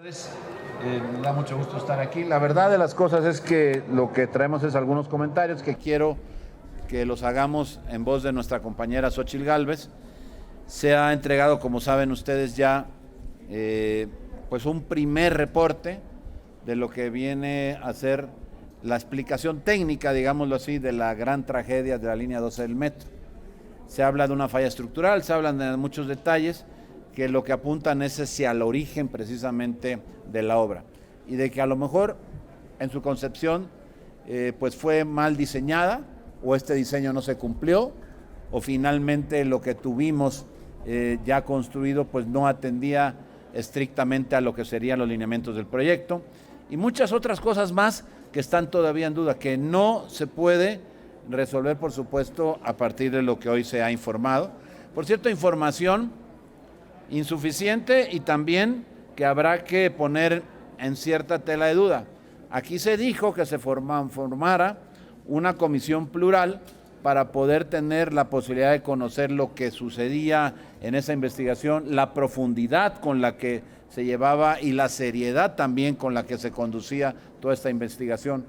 Me da mucho gusto estar aquí. La verdad de las cosas es que lo que traemos es algunos comentarios que quiero que los hagamos en voz de nuestra compañera Xóchitl Gálvez. Se ha entregado, como saben ustedes ya, pues un primer reporte de lo que viene a ser la explicación técnica, digámoslo así, de la gran tragedia de la línea 12 del metro. Se habla de una falla estructural, se hablan de muchos detalles que lo que apuntan es hacia el origen precisamente de la obra y de que a lo mejor en su concepción pues fue mal diseñada o este diseño no se cumplió o finalmente lo que tuvimos ya construido pues no atendía estrictamente a lo que serían los lineamientos del proyecto y muchas otras cosas más que están todavía en duda, que no se puede resolver por supuesto a partir de lo que hoy se ha informado. Por cierto, información insuficiente y también que habrá que poner en cierta tela de duda. Aquí se dijo que se formara una comisión plural para poder tener la posibilidad de conocer lo que sucedía en esa investigación, la profundidad con la que se llevaba y la seriedad también con la que se conducía toda esta investigación.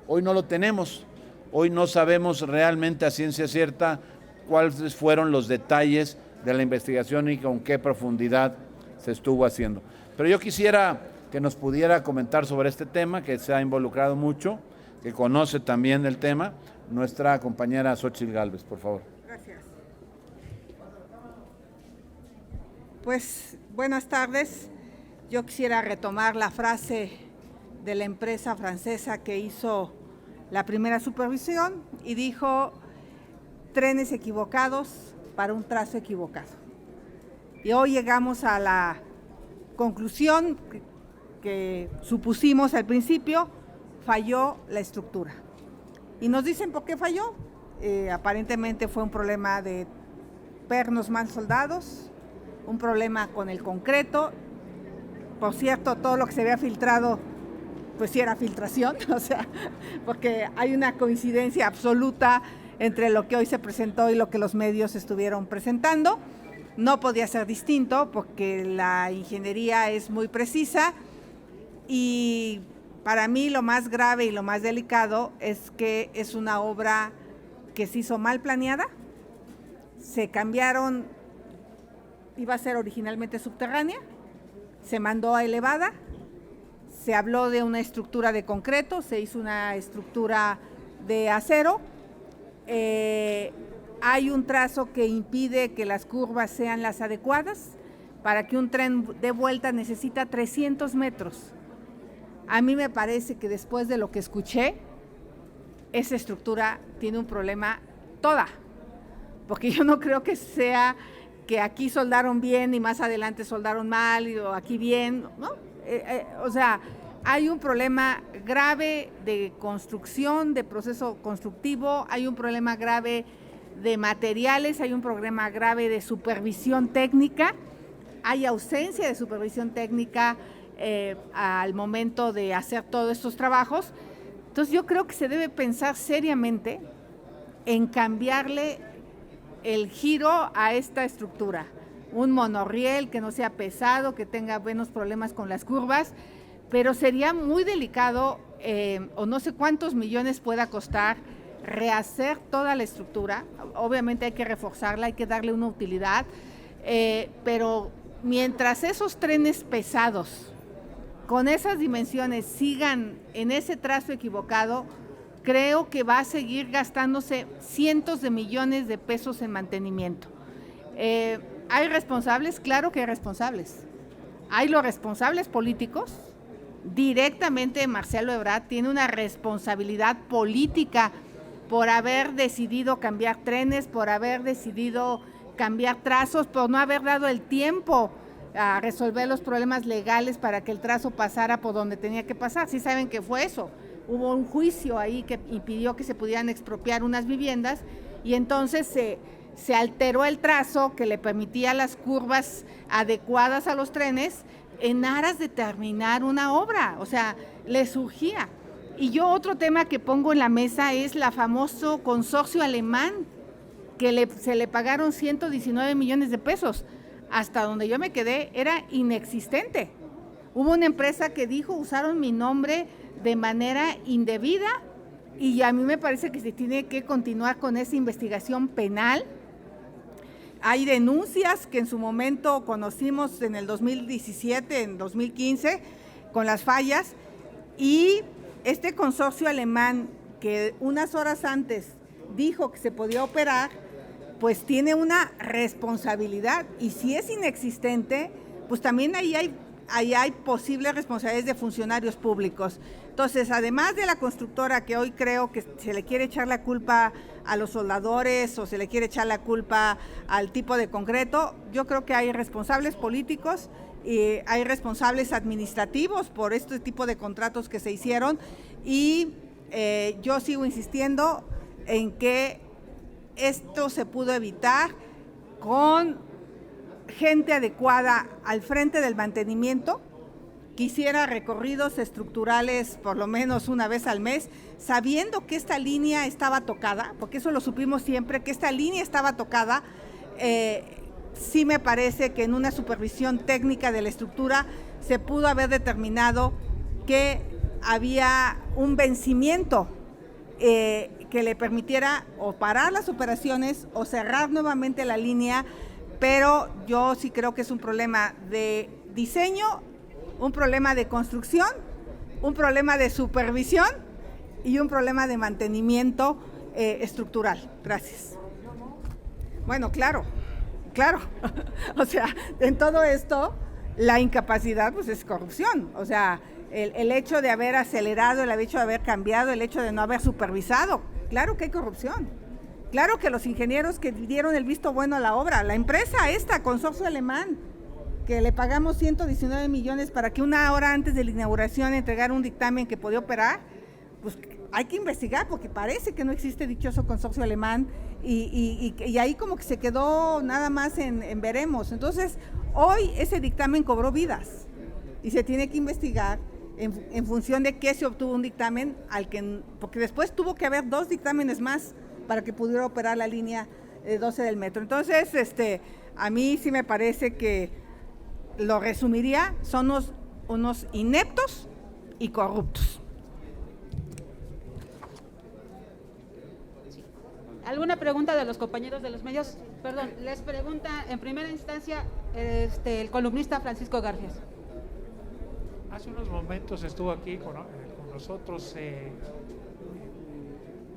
Hoy no lo tenemos, hoy no sabemos realmente a ciencia cierta cuáles fueron los detalles de la investigación y con qué profundidad se estuvo haciendo. Pero yo quisiera que nos pudiera comentar sobre este tema, que se ha involucrado mucho, que conoce también el tema, nuestra compañera Xóchitl Gálvez, por favor. Gracias. Pues buenas tardes. Yo quisiera retomar la frase de la empresa francesa que hizo la primera supervisión y dijo: trenes equivocados para un trazo equivocado. Y hoy llegamos a la conclusión que supusimos al principio: falló la estructura. Y nos dicen por qué falló. Aparentemente fue un problema de pernos mal soldados, un problema con el concreto. Por cierto, todo lo que se había filtrado, pues sí era filtración, o sea, porque hay una coincidencia absoluta entre lo que hoy se presentó y lo que los medios estuvieron presentando. No podía ser distinto porque la ingeniería es muy precisa y para mí lo más grave y lo más delicado es que es una obra que se hizo mal planeada. Se cambiaron, iba a ser originalmente subterránea, se mandó a elevada, se habló de una estructura de concreto, se hizo una estructura de acero. Hay un trazo que impide que las curvas sean las adecuadas. Para que un tren dé vuelta necesita 300 metros. A mí me parece que después de lo que escuché, esa estructura tiene un problema toda, porque yo no creo que sea que aquí soldaron bien y más adelante soldaron mal o aquí bien, ¿no? O sea, hay un problema grave de construcción, de proceso constructivo, hay un problema grave de materiales, hay un problema grave de supervisión técnica, hay ausencia de supervisión técnica al momento de hacer todos estos trabajos. Entonces yo creo que se debe pensar seriamente en cambiarle el giro a esta estructura. Un monorriel que no sea pesado, que tenga menos problemas con las curvas, pero sería muy delicado o no sé cuántos millones pueda costar rehacer toda la estructura. Obviamente hay que reforzarla, hay que darle una utilidad, pero mientras esos trenes pesados con esas dimensiones sigan en ese trazo equivocado, creo que va a seguir gastándose cientos de millones de pesos en mantenimiento. ¿Hay responsables? Claro que hay responsables. Hay los responsables políticos. Directamente Marcelo Ebrard tiene una responsabilidad política por haber decidido cambiar trenes, por haber decidido cambiar trazos, por no haber dado el tiempo a resolver los problemas legales para que el trazo pasara por donde tenía que pasar. Sí saben que fue eso. Hubo un juicio ahí que impidió que se pudieran expropiar unas viviendas y entonces se alteró el trazo que le permitía las curvas adecuadas a los trenes en aras de terminar una obra, o sea, le surgía. Y yo otro tema que pongo en la mesa es la famoso consorcio alemán, que se le pagaron 119 millones de pesos. Hasta donde yo me quedé era inexistente. Hubo una empresa que dijo, usaron mi nombre de manera indebida, y a mí me parece que se tiene que continuar con esa investigación penal. Hay denuncias que en su momento conocimos en el 2017, en 2015, con las fallas, y este consorcio alemán que unas horas antes dijo que se podía operar, pues tiene una responsabilidad, y si es inexistente, pues también ahí hay posibles responsabilidades de funcionarios públicos. Entonces, además de la constructora, que hoy creo que se le quiere echar la culpa a los soldadores o se le quiere echar la culpa al tipo de concreto, yo creo que hay responsables políticos y hay responsables administrativos por este tipo de contratos que se hicieron, y yo sigo insistiendo en que esto se pudo evitar con gente adecuada al frente del mantenimiento, que hiciera recorridos estructurales por lo menos una vez al mes, sabiendo que esta línea estaba tocada, porque eso lo supimos siempre, que esta línea estaba tocada. Sí me parece que en una supervisión técnica de la estructura se pudo haber determinado que había un vencimiento que le permitiera o parar las operaciones o cerrar nuevamente la línea, pero yo sí creo que es un problema de diseño, un problema de construcción, un problema de supervisión y un problema de mantenimiento estructural. Gracias. Bueno, claro. O sea, en todo esto, la incapacidad pues es corrupción. O sea, el hecho de haber acelerado, el hecho de haber cambiado, el hecho de no haber supervisado, claro que hay corrupción. Claro que los ingenieros que dieron el visto bueno a la obra, la empresa esta, consorcio alemán, que le pagamos 119 millones para que una hora antes de la inauguración entregara un dictamen que podía operar, pues hay que investigar, porque parece que no existe dichoso consorcio alemán, y ahí como que se quedó nada más en veremos. Entonces, hoy ese dictamen cobró vidas y se tiene que investigar en función de qué se obtuvo un dictamen, porque después tuvo que haber 2 dictámenes más para que pudiera operar la línea 12 del metro. Entonces, a mí sí me parece que lo resumiría, son unos ineptos y corruptos. ¿Alguna pregunta de los compañeros de los medios? Perdón, les pregunta en primera instancia el columnista Francisco Garfias. Hace unos momentos estuvo aquí con nosotros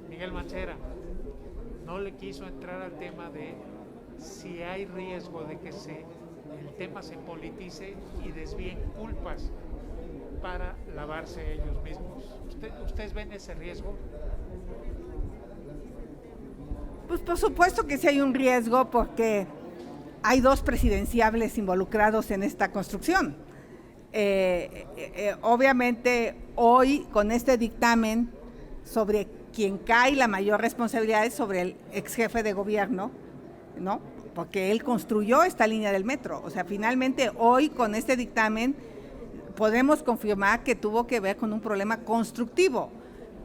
Miguel Mancera. No le quiso entrar al tema de si hay riesgo de que el tema se politice y desvíen culpas para lavarse ellos mismos. ¿Ustedes ven ese riesgo? Pues por supuesto que sí hay un riesgo, porque hay 2 presidenciables involucrados en esta construcción. Obviamente hoy con este dictamen, sobre quien cae la mayor responsabilidad es sobre el ex jefe de gobierno, ¿no? Porque él construyó esta línea del metro. O sea, finalmente hoy con este dictamen podemos confirmar que tuvo que ver con un problema constructivo,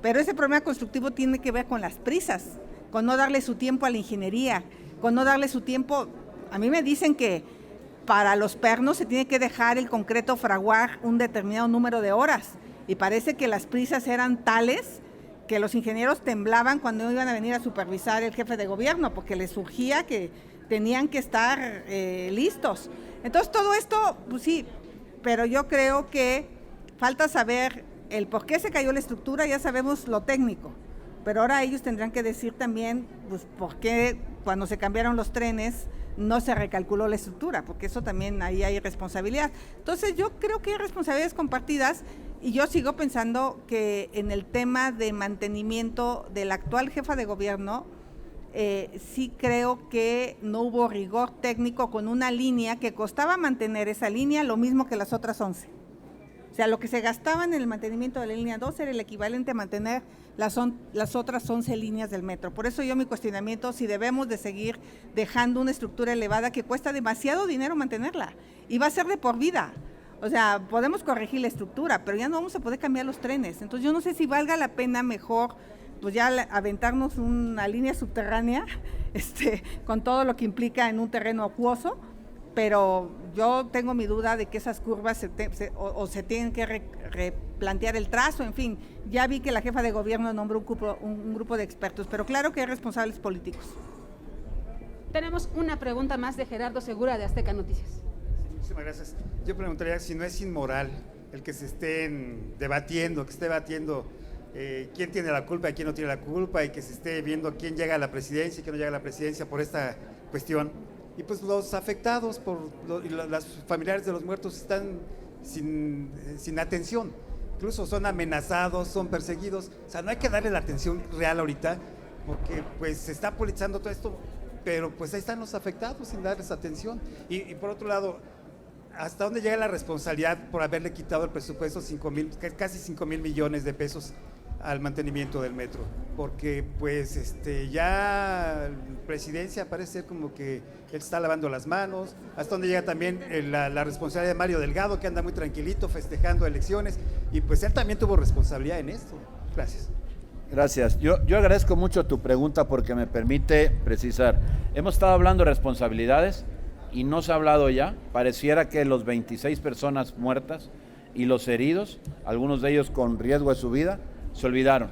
pero ese problema constructivo tiene que ver con las prisas, con no darle su tiempo a la ingeniería, con no darle su tiempo. A mí me dicen que para los pernos se tiene que dejar el concreto fraguar un determinado número de horas, y parece que las prisas eran tales que los ingenieros temblaban cuando iban a venir a supervisar el jefe de gobierno, porque les surgía que tenían que estar listos. Entonces todo esto, pues sí, pero yo creo que falta saber el por qué se cayó la estructura. Ya sabemos lo técnico, pero ahora ellos tendrán que decir también pues por qué cuando se cambiaron los trenes no se recalculó la estructura, porque eso también ahí hay responsabilidad. Entonces yo creo que hay responsabilidades compartidas, y yo sigo pensando que en el tema de mantenimiento de la actual jefa de gobierno, sí creo que no hubo rigor técnico con una línea que costaba mantener esa línea lo mismo que las otras 11. O sea, lo que se gastaba en el mantenimiento de la línea 2 era el equivalente a mantener las otras 11 líneas del metro. Por eso mi cuestionamiento, si debemos de seguir dejando una estructura elevada que cuesta demasiado dinero mantenerla, y va a ser de por vida. O sea, podemos corregir la estructura, pero ya no vamos a poder cambiar los trenes. Entonces yo no sé si valga la pena mejor pues ya aventarnos una línea subterránea con todo lo que implica en un terreno acuoso, pero yo tengo mi duda de que esas curvas se tienen que replantear el trazo, en fin. Ya vi que la jefa de gobierno nombró un grupo de expertos, pero claro que hay responsables políticos. Tenemos una pregunta más de Gerardo Segura de Azteca Noticias. Sí, muchísimas gracias. Yo preguntaría si no es inmoral el que se estén debatiendo, quién tiene la culpa y quién no tiene la culpa, y que se esté viendo quién llega a la presidencia y quién no llega a la presidencia por esta cuestión. Y pues los afectados y los familiares de los muertos están sin atención. Incluso son amenazados, son perseguidos. O sea, no hay que darle la atención real ahorita, porque pues se está politizando todo esto, pero pues ahí están los afectados sin darles atención. Y por otro lado, ¿hasta dónde llega la responsabilidad por haberle quitado el presupuesto casi 5,000 millones de pesos al mantenimiento del metro? Porque pues ya la presidencia parece ser como que él está lavando las manos. ¿Hasta dónde llega también la responsabilidad de Mario Delgado, que anda muy tranquilito festejando elecciones? Y pues él también tuvo responsabilidad en esto. Gracias. Gracias. Yo agradezco mucho tu pregunta porque me permite precisar. Hemos estado hablando de responsabilidades y no se ha hablado ya. Pareciera que los 26 personas muertas y los heridos, algunos de ellos con riesgo de su vida, se olvidaron.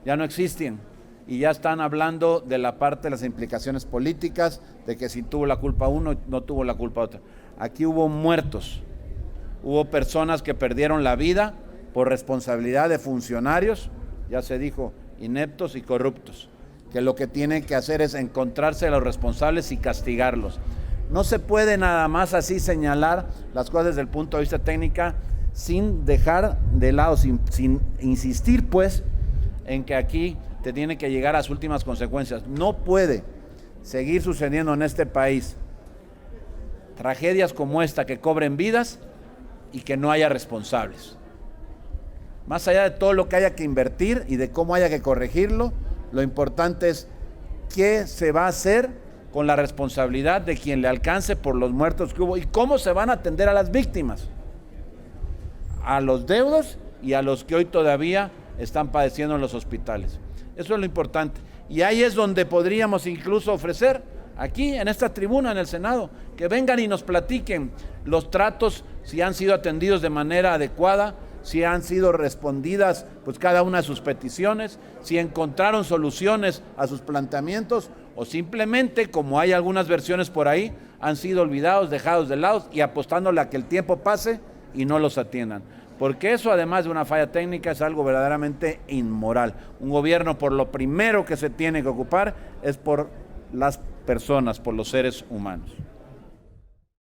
Ya no existen y ya están hablando de la parte de las implicaciones políticas, de que si tuvo la culpa uno, no tuvo la culpa otro. Aquí hubo muertos, hubo personas que perdieron la vida por responsabilidad de funcionarios, ya se dijo, ineptos y corruptos, que lo que tienen que hacer es encontrarse a los responsables y castigarlos. No se puede nada más así señalar las cosas desde el punto de vista técnico, sin dejar de lado, sin insistir pues en que aquí te tiene que llegar a las últimas consecuencias. No puede seguir sucediendo en este país tragedias como esta que cobren vidas y que no haya responsables. Más allá de todo lo que haya que invertir y de cómo haya que corregirlo, lo importante es qué se va a hacer con la responsabilidad de quien le alcance por los muertos que hubo y cómo se van a atender a las víctimas, a los deudos y a los que hoy todavía están padeciendo en los hospitales. Eso es lo importante. Y ahí es donde podríamos incluso ofrecer, aquí en esta tribuna, en el Senado, que vengan y nos platiquen los tratos, si han sido atendidos de manera adecuada, si han sido respondidas pues cada una de sus peticiones, si encontraron soluciones a sus planteamientos o simplemente, como hay algunas versiones por ahí, han sido olvidados, dejados de lado y apostándole a que el tiempo pase y no los atiendan. Porque eso, además de una falla técnica, es algo verdaderamente inmoral. Un gobierno, por lo primero que se tiene que ocupar es por las personas, por los seres humanos.